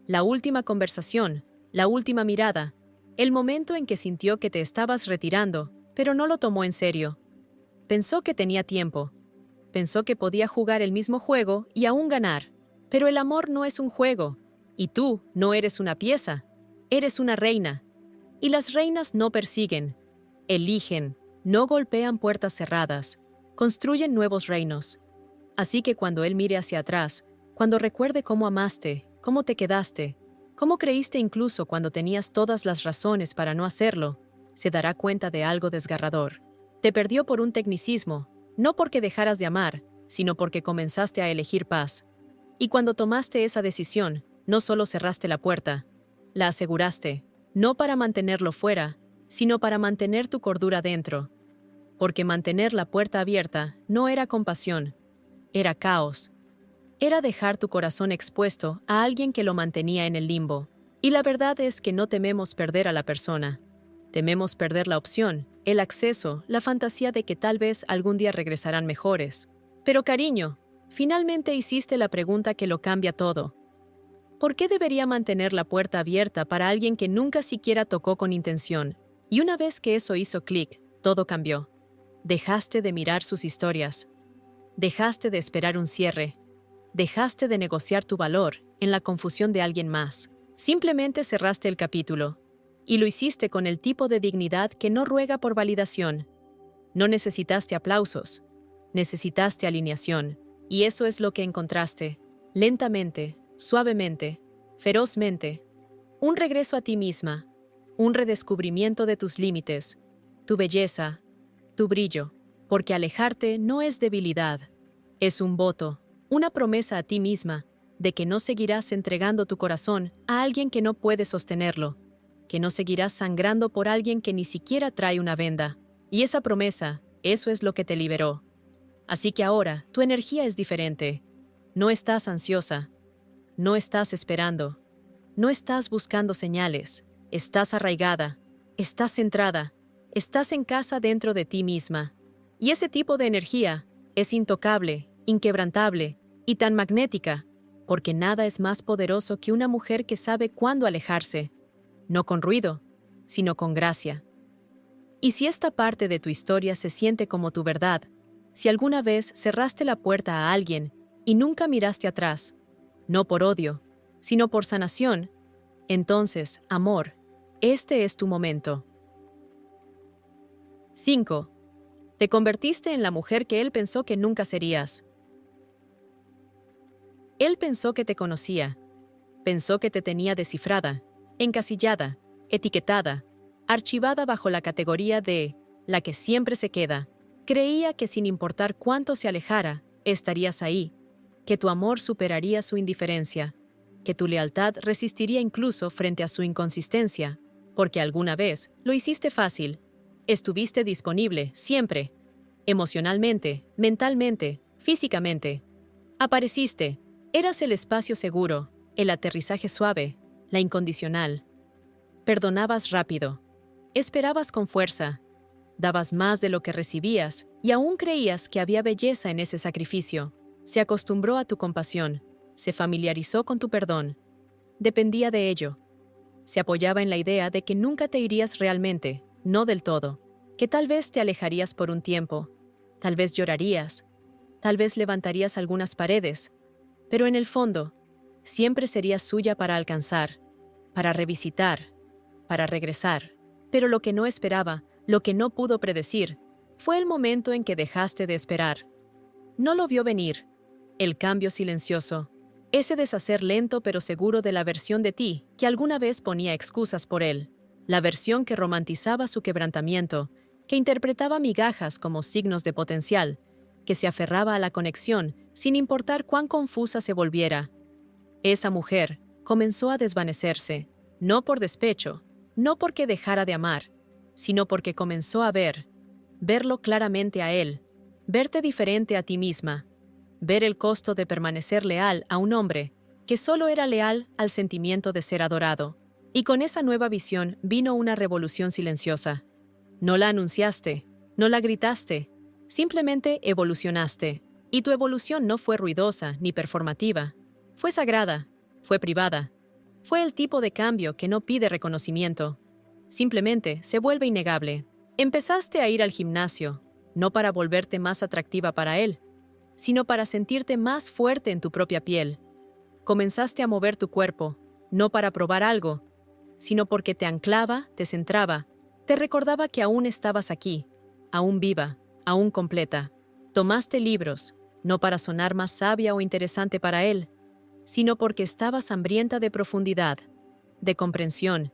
A: La última conversación, la última mirada, el momento en que sintió que te estabas retirando, pero no lo tomó en serio. Pensó que tenía tiempo. Pensó que podía jugar el mismo juego y aún ganar. Pero el amor no es un juego. Y tú no eres una pieza. Eres una reina. Y las reinas no persiguen. Eligen. No golpean puertas cerradas. Construyen nuevos reinos. Así que cuando él mire hacia atrás, cuando recuerde cómo amaste, cómo te quedaste, cómo creíste incluso cuando tenías todas las razones para no hacerlo, se dará cuenta de algo desgarrador. Te perdió por un tecnicismo, no porque dejaras de amar, sino porque comenzaste a elegir paz. Y cuando tomaste esa decisión, no solo cerraste la puerta, la aseguraste, no para mantenerlo fuera, sino para mantener tu cordura dentro. Porque mantener la puerta abierta no era compasión, era caos. Era dejar tu corazón expuesto a alguien que lo mantenía en el limbo. Y la verdad es que no tememos perder a la persona. Tememos perder la opción, el acceso, la fantasía de que tal vez algún día regresarán mejores. Pero cariño, finalmente hiciste la pregunta que lo cambia todo. ¿Por qué debería mantener la puerta abierta para alguien que nunca siquiera tocó con intención? Y una vez que eso hizo clic, todo cambió. Dejaste de mirar sus historias. Dejaste de esperar un cierre. Dejaste de negociar tu valor en la confusión de alguien más. Simplemente cerraste el capítulo. Y lo hiciste con el tipo de dignidad que no ruega por validación. No necesitaste aplausos. Necesitaste alineación. Y eso es lo que encontraste. Lentamente, suavemente, ferozmente. Un regreso a ti misma. Un redescubrimiento de tus límites. Tu belleza. Tu brillo. Porque alejarte no es debilidad. Es un voto. Una promesa a ti misma de que no seguirás entregando tu corazón a alguien que no puede sostenerlo, que no seguirás sangrando por alguien que ni siquiera trae una venda. Y esa promesa, eso es lo que te liberó. Así que ahora tu energía es diferente. No estás ansiosa, no estás esperando, no estás buscando señales, estás arraigada, estás centrada, estás en casa dentro de ti misma. Y ese tipo de energía es intocable, inquebrantable y tan magnética, porque nada es más poderoso que una mujer que sabe cuándo alejarse, no con ruido, sino con gracia. Y si esta parte de tu historia se siente como tu verdad, si alguna vez cerraste la puerta a alguien y nunca miraste atrás, no por odio, sino por sanación, entonces, amor, este es tu momento. 5. Te convertiste en la mujer que él pensó que nunca serías. Él pensó que te conocía, pensó que te tenía descifrada, encasillada, etiquetada, archivada bajo la categoría de la que siempre se queda. Creía que sin importar cuánto se alejara, estarías ahí, que tu amor superaría su indiferencia, que tu lealtad resistiría incluso frente a su inconsistencia, porque alguna vez lo hiciste fácil. Estuviste disponible, siempre, emocionalmente, mentalmente, físicamente. Apareciste, eras el espacio seguro, el aterrizaje suave, la incondicional. Perdonabas rápido, esperabas con fuerza, dabas más de lo que recibías y aún creías que había belleza en ese sacrificio. Se acostumbró a tu compasión, se familiarizó con tu perdón. Dependía de ello. Se apoyaba en la idea de que nunca te irías realmente, no del todo, que tal vez te alejarías por un tiempo, tal vez llorarías, tal vez levantarías algunas paredes, pero en el fondo, siempre serías suya para alcanzar, para revisitar, para regresar. Pero lo que no esperaba, lo que no pudo predecir, fue el momento en que dejaste de esperar. No lo vio venir, el cambio silencioso, ese deshacer lento pero seguro de la versión de ti que alguna vez ponía excusas por él, la versión que romantizaba su quebrantamiento, que interpretaba migajas como signos de potencial, que se aferraba a la conexión sin importar cuán confusa se volviera. Esa mujer comenzó a desvanecerse, no por despecho, no porque dejara de amar, sino porque comenzó a verlo claramente a él, verte diferente a ti misma, ver el costo de permanecer leal a un hombre que solo era leal al sentimiento de ser adorado. Y con esa nueva visión vino una revolución silenciosa. No la anunciaste, no la gritaste, simplemente evolucionaste. Y tu evolución no fue ruidosa ni performativa. Fue sagrada, fue privada. Fue el tipo de cambio que no pide reconocimiento. Simplemente se vuelve innegable. Empezaste a ir al gimnasio, no para volverte más atractiva para él, sino para sentirte más fuerte en tu propia piel. Comenzaste a mover tu cuerpo, no para probar algo, sino porque te anclaba, te centraba, te recordaba que aún estabas aquí, aún viva, aún completa. Tomaste libros, no para sonar más sabia o interesante para él, sino porque estabas hambrienta de profundidad, de comprensión,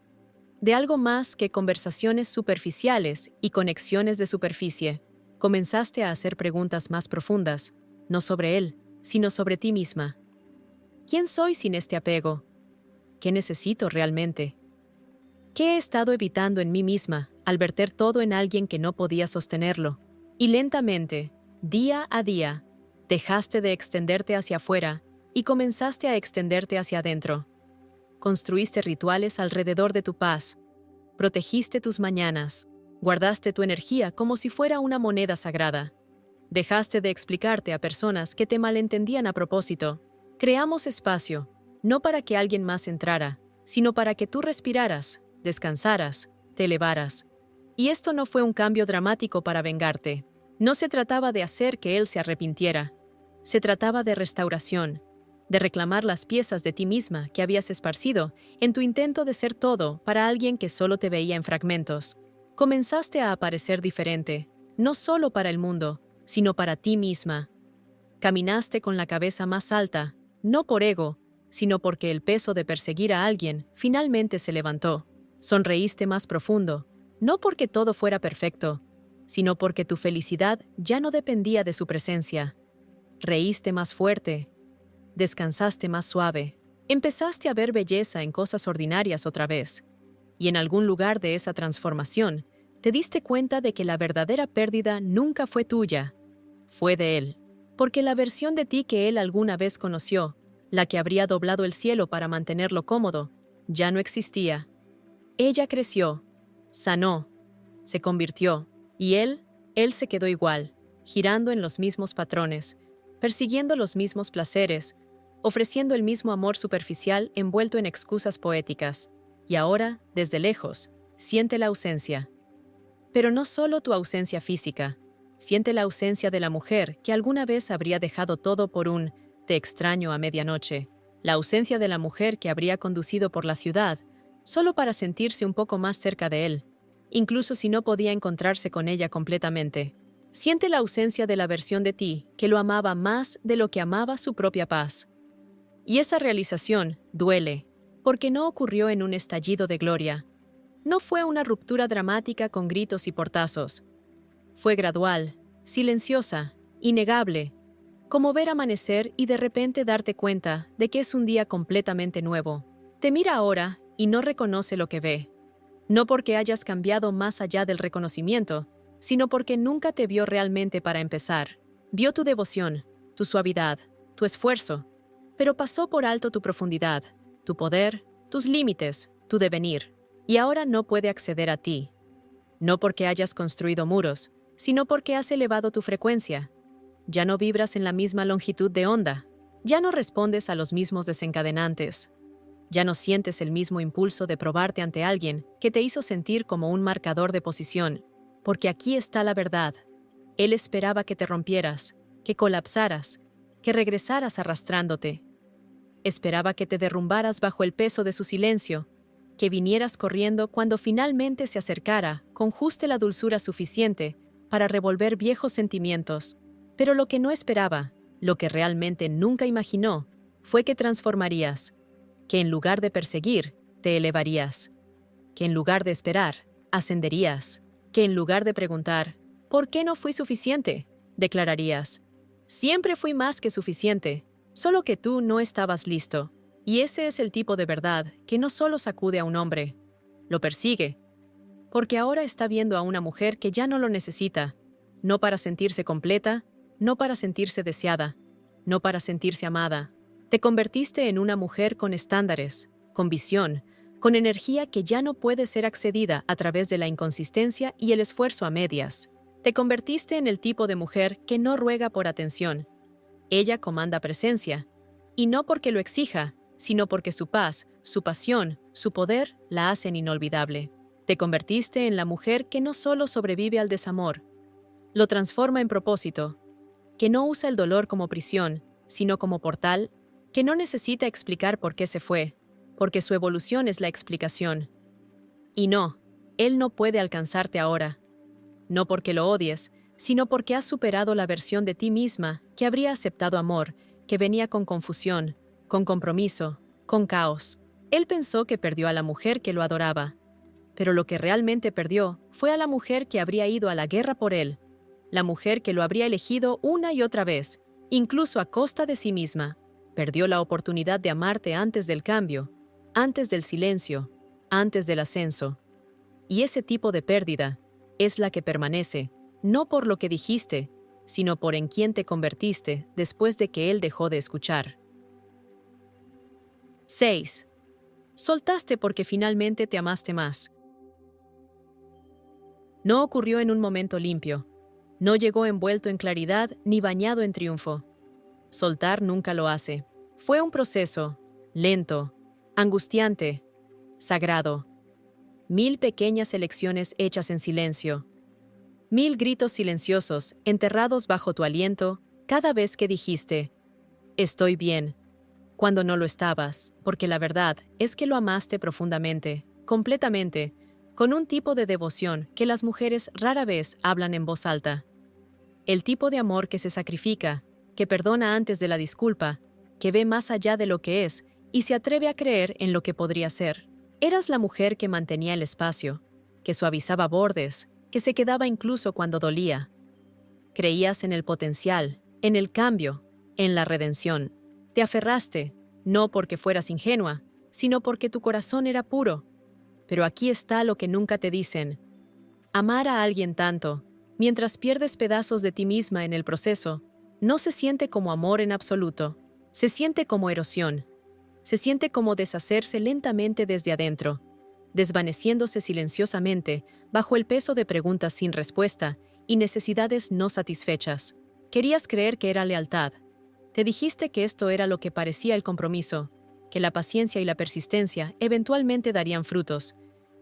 A: de algo más que conversaciones superficiales y conexiones de superficie. Comenzaste a hacer preguntas más profundas, no sobre él, sino sobre ti misma. ¿Quién soy sin este apego? ¿Qué necesito realmente? ¿Qué he estado evitando en mí misma al verter todo en alguien que no podía sostenerlo? Y lentamente, día a día, dejaste de extenderte hacia afuera y comenzaste a extenderte hacia adentro. Construiste rituales alrededor de tu paz, protegiste tus mañanas, guardaste tu energía como si fuera una moneda sagrada. Dejaste de explicarte a personas que te malentendían a propósito. Creamos espacio, no para que alguien más entrara, sino para que tú respiraras, descansaras, te elevaras. Y esto no fue un cambio dramático para vengarte. No se trataba de hacer que él se arrepintiera. Se trataba de restauración, de reclamar las piezas de ti misma que habías esparcido en tu intento de ser todo para alguien que solo te veía en fragmentos. Comenzaste a aparecer diferente, no solo para el mundo, sino para ti misma. Caminaste con la cabeza más alta, no por ego, sino porque el peso de perseguir a alguien finalmente se levantó. Sonreíste más profundo, no porque todo fuera perfecto, sino porque tu felicidad ya no dependía de su presencia. Reíste más fuerte, descansaste más suave, empezaste a ver belleza en cosas ordinarias otra vez. Y en algún lugar de esa transformación, te diste cuenta de que la verdadera pérdida nunca fue tuya, fue de él. Porque la versión de ti que él alguna vez conoció, la que habría doblado el cielo para mantenerlo cómodo, ya no existía. Ella creció, sanó, se convirtió, y él se quedó igual, girando en los mismos patrones, persiguiendo los mismos placeres, ofreciendo el mismo amor superficial envuelto en excusas poéticas. Y ahora, desde lejos, siente la ausencia. Pero no solo tu ausencia física, siente la ausencia de la mujer que alguna vez habría dejado todo por un «te extraño a medianoche», la ausencia de la mujer que habría conducido por la ciudad solo para sentirse un poco más cerca de él, incluso si no podía encontrarse con ella completamente. Siente la ausencia de la versión de ti que lo amaba más de lo que amaba su propia paz. Y esa realización duele, porque no ocurrió en un estallido de gloria. No fue una ruptura dramática con gritos y portazos. Fue gradual, silenciosa, innegable, como ver amanecer y de repente darte cuenta de que es un día completamente nuevo. Te mira ahora y no reconoce lo que ve. No porque hayas cambiado más allá del reconocimiento, sino porque nunca te vio realmente para empezar. Vio tu devoción, tu suavidad, tu esfuerzo, pero pasó por alto tu profundidad, tu poder, tus límites, tu devenir, y ahora no puede acceder a ti. No porque hayas construido muros, sino porque has elevado tu frecuencia. Ya no vibras en la misma longitud de onda. Ya no respondes a los mismos desencadenantes. Ya no sientes el mismo impulso de probarte ante alguien que te hizo sentir como un marcador de posición, porque aquí está la verdad. Él esperaba que te rompieras, que colapsaras, que regresaras arrastrándote. Esperaba que te derrumbaras bajo el peso de su silencio, que vinieras corriendo cuando finalmente se acercara, con justa la dulzura suficiente para revolver viejos sentimientos. Pero lo que no esperaba, lo que realmente nunca imaginó, fue que transformarías, que en lugar de perseguir, te elevarías, que en lugar de esperar, ascenderías, que en lugar de preguntar, ¿por qué no fui suficiente?, declararías, siempre fui más que suficiente, solo que tú no estabas listo. Y ese es el tipo de verdad que no solo sacude a un hombre, lo persigue, porque ahora está viendo a una mujer que ya no lo necesita, no para sentirse completa, no para sentirse deseada, no para sentirse amada. Te convertiste en una mujer con estándares, con visión, con energía que ya no puede ser accedida a través de la inconsistencia y el esfuerzo a medias. Te convertiste en el tipo de mujer que no ruega por atención. Ella comanda presencia, y no porque lo exija, sino porque su paz, su pasión, su poder la hacen inolvidable. Te convertiste en la mujer que no solo sobrevive al desamor, lo transforma en propósito, que no usa el dolor como prisión, sino como portal, que no necesita explicar por qué se fue, porque su evolución es la explicación. Y no, él no puede alcanzarte ahora, no porque lo odies, sino porque has superado la versión de ti misma que habría aceptado amor, que venía con confusión, con compromiso, con caos. Él pensó que perdió a la mujer que lo adoraba, pero lo que realmente perdió fue a la mujer que habría ido a la guerra por él, la mujer que lo habría elegido una y otra vez, incluso a costa de sí misma. Perdió la oportunidad de amarte antes del cambio, antes del silencio, antes del ascenso. Y ese tipo de pérdida es la que permanece, no por lo que dijiste, sino por en quién te convertiste después de que él dejó de escuchar. 6. Soltaste porque finalmente te amaste más. No ocurrió en un momento limpio. No llegó envuelto en claridad ni bañado en triunfo. Soltar nunca lo hace. Fue un proceso, lento, angustiante, sagrado. 1000 pequeñas elecciones hechas en silencio. 1000 gritos silenciosos enterrados bajo tu aliento cada vez que dijiste, estoy bien, cuando no lo estabas, porque la verdad es que lo amaste profundamente, completamente, con un tipo de devoción que las mujeres rara vez hablan en voz alta. El tipo de amor que se sacrifica, que perdona antes de la disculpa, que ve más allá de lo que es y se atreve a creer en lo que podría ser. Eras la mujer que mantenía el espacio, que suavizaba bordes, que se quedaba incluso cuando dolía. Creías en el potencial, en el cambio, en la redención. Te aferraste, no porque fueras ingenua, sino porque tu corazón era puro. Pero aquí está lo que nunca te dicen. Amar a alguien tanto, mientras pierdes pedazos de ti misma en el proceso, no se siente como amor en absoluto. Se siente como erosión. Se siente como deshacerse lentamente desde adentro, desvaneciéndose silenciosamente bajo el peso de preguntas sin respuesta y necesidades no satisfechas. Querías creer que era lealtad. Te dijiste que esto era lo que parecía el compromiso, que la paciencia y la persistencia eventualmente darían frutos,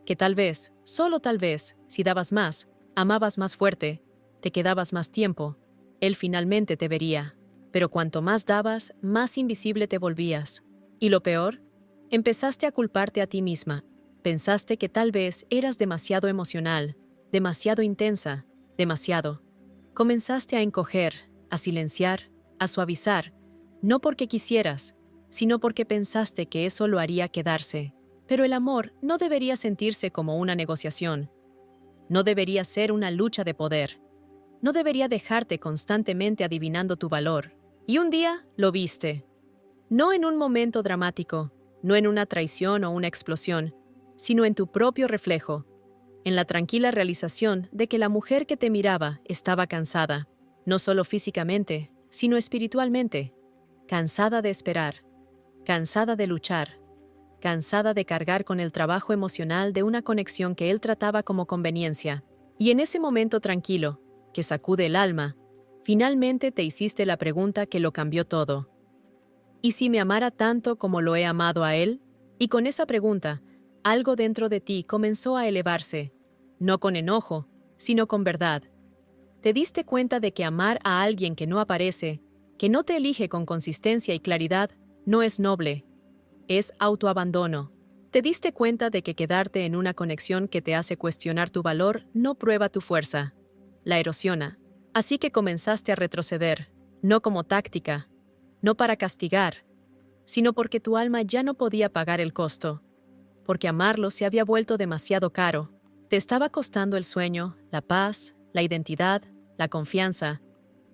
A: que tal vez, solo tal vez, si dabas más, amabas más fuerte, te quedabas más tiempo, él finalmente te vería. Pero cuanto más dabas, más invisible te volvías. Y lo peor, empezaste a culparte a ti misma. Pensaste que tal vez eras demasiado emocional, demasiado intensa, demasiado. Comenzaste a encoger, a silenciar, a suavizar, no porque quisieras, sino porque pensaste que eso lo haría quedarse. Pero el amor no debería sentirse como una negociación. No debería ser una lucha de poder. No debería dejarte constantemente adivinando tu valor. Y un día lo viste. No en un momento dramático, no en una traición o una explosión, sino en tu propio reflejo, en la tranquila realización de que la mujer que te miraba estaba cansada, no solo físicamente, sino espiritualmente, cansada de esperar, cansada de luchar, cansada de cargar con el trabajo emocional de una conexión que él trataba como conveniencia. Y en ese momento tranquilo, que sacude el alma, finalmente te hiciste la pregunta que lo cambió todo. ¿Y si me amara tanto como lo he amado a él? Y con esa pregunta, algo dentro de ti comenzó a elevarse, no con enojo, sino con verdad. Te diste cuenta de que amar a alguien que no aparece, que no te elige con consistencia y claridad, no es noble. Es autoabandono. Te diste cuenta de que quedarte en una conexión que te hace cuestionar tu valor no prueba tu fuerza, la erosiona. Así que comenzaste a retroceder, no como táctica, no para castigar, sino porque tu alma ya no podía pagar el costo, porque amarlo se había vuelto demasiado caro. Te estaba costando el sueño, la paz, la identidad, la confianza.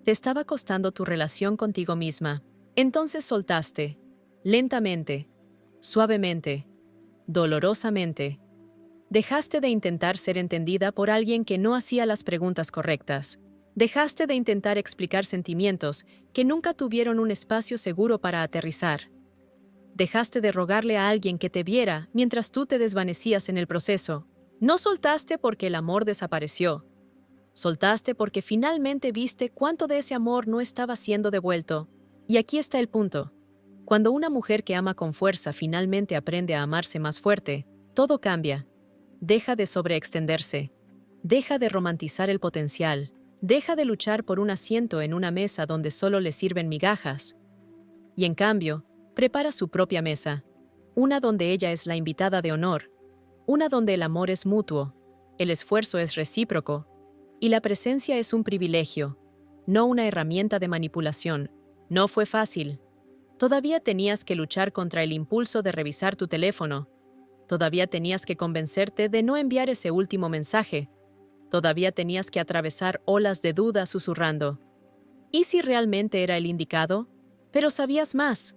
A: Te estaba costando tu relación contigo misma. Entonces soltaste, lentamente, suavemente, dolorosamente. Dejaste de intentar ser entendida por alguien que no hacía las preguntas correctas. Dejaste de intentar explicar sentimientos que nunca tuvieron un espacio seguro para aterrizar. Dejaste de rogarle a alguien que te viera mientras tú te desvanecías en el proceso. No soltaste porque el amor desapareció. Soltaste porque finalmente viste cuánto de ese amor no estaba siendo devuelto. Y aquí está el punto. Cuando una mujer que ama con fuerza finalmente aprende a amarse más fuerte, todo cambia. Deja de sobreextenderse. Deja de romantizar el potencial. Deja de luchar por un asiento en una mesa donde solo le sirven migajas. Y en cambio, prepara su propia mesa. Una donde ella es la invitada de honor. Una donde el amor es mutuo, el esfuerzo es recíproco y la presencia es un privilegio, no una herramienta de manipulación. No fue fácil. Todavía tenías que luchar contra el impulso de revisar tu teléfono. Todavía tenías que convencerte de no enviar ese último mensaje. Todavía tenías que atravesar olas de duda susurrando. ¿Y si realmente era el indicado? Pero sabías más,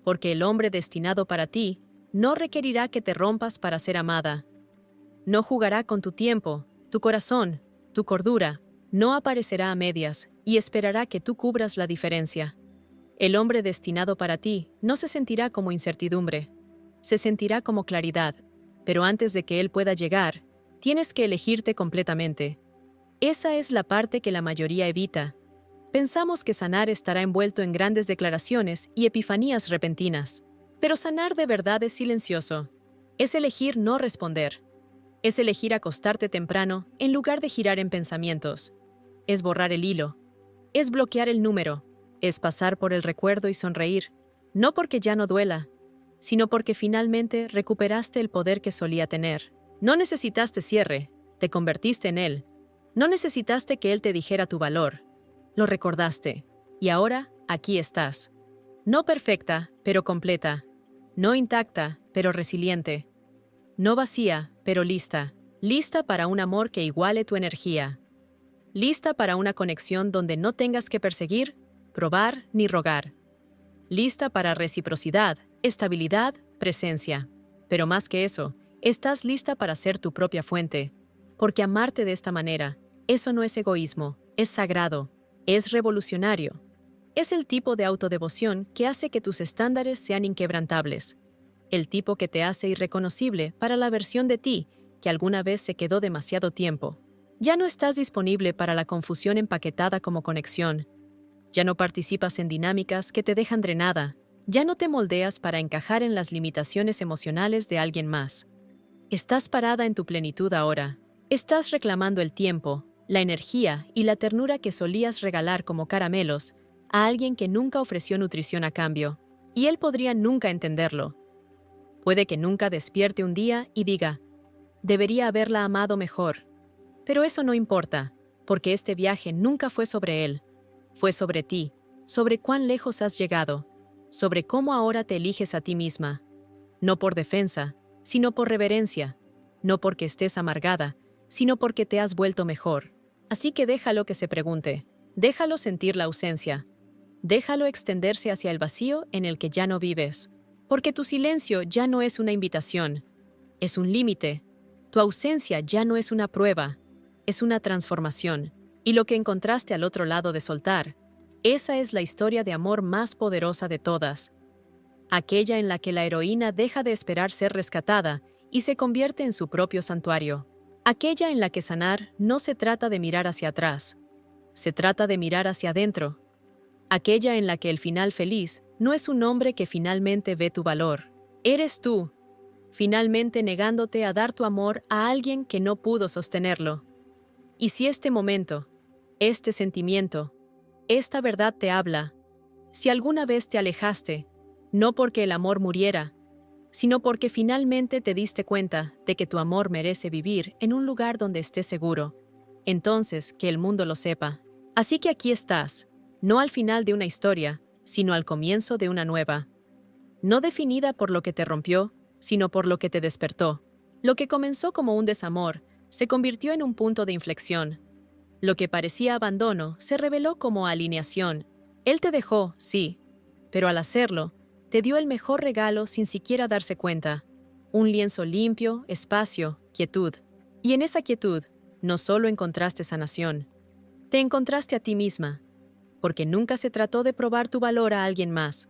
A: porque el hombre destinado para ti no requerirá que te rompas para ser amada. No jugará con tu tiempo, tu corazón, tu cordura. No aparecerá a medias y esperará que tú cubras la diferencia. El hombre destinado para ti no se sentirá como incertidumbre. Se sentirá como claridad. Pero antes de que él pueda llegar, tienes que elegirte completamente. Esa es la parte que la mayoría evita. Pensamos que sanar estará envuelto en grandes declaraciones y epifanías repentinas. Pero sanar de verdad es silencioso. Es elegir no responder. Es elegir acostarte temprano en lugar de girar en pensamientos. Es borrar el hilo. Es bloquear el número. Es pasar por el recuerdo y sonreír. No porque ya no duela, sino porque finalmente recuperaste el poder que solía tener. No necesitaste cierre, te convertiste en él. No necesitaste que él te dijera tu valor. Lo recordaste. Y ahora, aquí estás. No perfecta, pero completa. No intacta, pero resiliente. No vacía, pero lista. Lista para un amor que iguale tu energía. Lista para una conexión donde no tengas que perseguir, probar ni rogar. Lista para reciprocidad, estabilidad, presencia. Pero más que eso, estás lista para ser tu propia fuente. Porque amarte de esta manera, eso no es egoísmo, es sagrado, es revolucionario. Es el tipo de autodevoción que hace que tus estándares sean inquebrantables. El tipo que te hace irreconocible para la versión de ti que alguna vez se quedó demasiado tiempo. Ya no estás disponible para la confusión empaquetada como conexión. Ya no participas en dinámicas que te dejan drenada. Ya no te moldeas para encajar en las limitaciones emocionales de alguien más. Estás parada en tu plenitud ahora. Estás reclamando el tiempo, la energía y la ternura que solías regalar como caramelos a alguien que nunca ofreció nutrición a cambio. Y él podría nunca entenderlo. Puede que nunca despierte un día y diga, debería haberla amado mejor. Pero eso no importa, porque este viaje nunca fue sobre él. Fue sobre ti, sobre cuán lejos has llegado, sobre cómo ahora te eliges a ti misma. No por defensa, sino por reverencia. No porque estés amargada, sino porque te has vuelto mejor. Así que déjalo que se pregunte. Déjalo sentir la ausencia. Déjalo extenderse hacia el vacío en el que ya no vives. Porque tu silencio ya no es una invitación. Es un límite. Tu ausencia ya no es una prueba. Es una transformación. Y lo que encontraste al otro lado de soltar, esa es la historia de amor más poderosa de todas. Aquella en la que la heroína deja de esperar ser rescatada y se convierte en su propio santuario. Aquella en la que sanar no se trata de mirar hacia atrás. Se trata de mirar hacia adentro. Aquella en la que el final feliz no es un hombre que finalmente ve tu valor. Eres tú, finalmente negándote a dar tu amor a alguien que no pudo sostenerlo. Y si este momento, este sentimiento, esta verdad te habla, si alguna vez te alejaste, no porque el amor muriera, sino porque finalmente te diste cuenta de que tu amor merece vivir en un lugar donde estés seguro, entonces que el mundo lo sepa. Así que aquí estás, no al final de una historia, sino al comienzo de una nueva. No definida por lo que te rompió, sino por lo que te despertó. Lo que comenzó como un desamor, se convirtió en un punto de inflexión. Lo que parecía abandono, se reveló como alineación. Él te dejó, sí, pero al hacerlo, te dio el mejor regalo sin siquiera darse cuenta. Un lienzo limpio, espacio, quietud. Y en esa quietud, no solo encontraste sanación, te encontraste a ti misma, porque nunca se trató de probar tu valor a alguien más.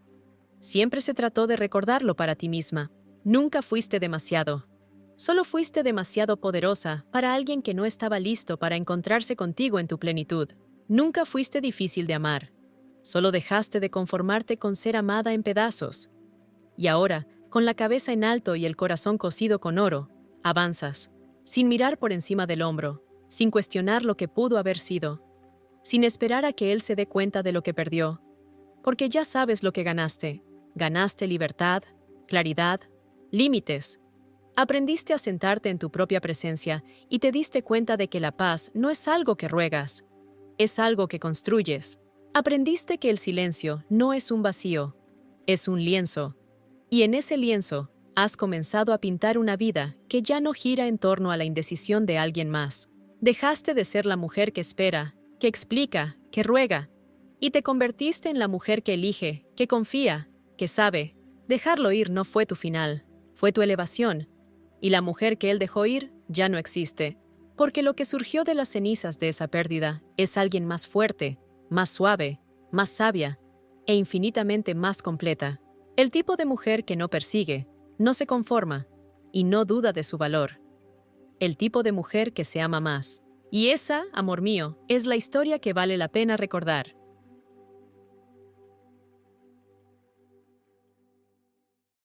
A: Siempre se trató de recordarlo para ti misma. Nunca fuiste demasiado. Solo fuiste demasiado poderosa para alguien que no estaba listo para encontrarse contigo en tu plenitud. Nunca fuiste difícil de amar. Solo dejaste de conformarte con ser amada en pedazos. Y ahora, con la cabeza en alto y el corazón cosido con oro, avanzas, sin mirar por encima del hombro, sin cuestionar lo que pudo haber sido, sin esperar a que él se dé cuenta de lo que perdió, porque ya sabes lo que ganaste. Ganaste libertad, claridad, límites. Aprendiste a sentarte en tu propia presencia y te diste cuenta de que la paz no es algo que ruegas, es algo que construyes. Aprendiste que el silencio no es un vacío, es un lienzo. Y en ese lienzo, has comenzado a pintar una vida que ya no gira en torno a la indecisión de alguien más. Dejaste de ser la mujer que espera, que explica, que ruega, y te convertiste en la mujer que elige, que confía, que sabe. Dejarlo ir no fue tu final, fue tu elevación. Y la mujer que él dejó ir ya no existe, porque lo que surgió de las cenizas de esa pérdida es alguien más fuerte, más suave, más sabia e infinitamente más completa. El tipo de mujer que no persigue, no se conforma y no duda de su valor. El tipo de mujer que se ama más. Y esa, amor mío, es la historia que vale la pena recordar.